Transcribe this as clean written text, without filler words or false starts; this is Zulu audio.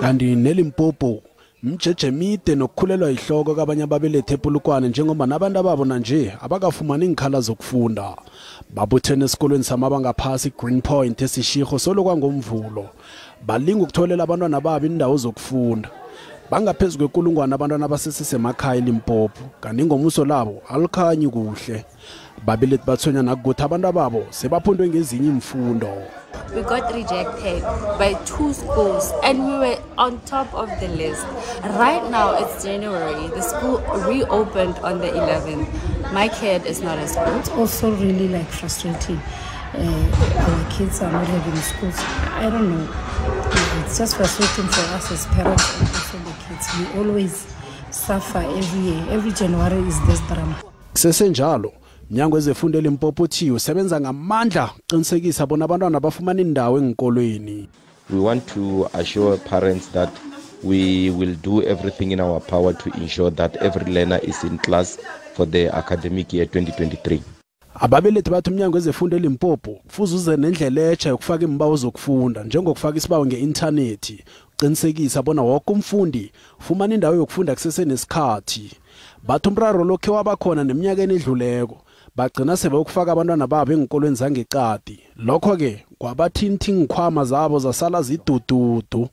kanti neLimpopo mjeje mide nokukhulelwa ihloko kabanye ababelethi ePolokwane njengoba nabantu ababo nanje abakafumani inkhala zokufunda. Babuthene esikolweni samabanga phasi Green Point esishigo solo kwangomvulo. Balinga ukutholela abantwana babo indawo zokufunda. Bangaphezulu kwekulungwana abantwana abasesemakhaya eLimpopo kanti ngomuso labo alikhanyi kuhle. Ababelethi bathonya nakuthi abantu ababo sebaphundwe ngezinye imfundo. We got rejected by 2 schools and we were on top of the list. Right now it's January. The school reopened on the 11th. My kid is not at school. It's also really like frustrating. Our kids are not having schools. I don't know. It's just frustrating for us as parents and also the kids. We always suffer every year. Every January is this drama. Sesenjalo. Mnyango wezefundo eLimpopo uthi usebenza ngamandla uqinisekisa bona abantwana bafumana indawo engikolweni. We want to assure parents that we will do everything in our power to ensure that every learner is in class for the academic year 2023. Ababelethi bathi umnyango wezefundo eLimpopo kufuze uze nendlela etsha yokufaka imbawo zokufunda njengokufaka isibawo ngeinternet uqinisekisa bona wonke umfundi ufumana indawo yokufunda kusesenesikhathi. Bathi umraro lokho wabakhona neminyakeni edluleko bagcina sebekufaka abantwana babo engikolweni zangeqadi. Lokho ke kwabathinthi ngikhwama zabo zasala zidududu.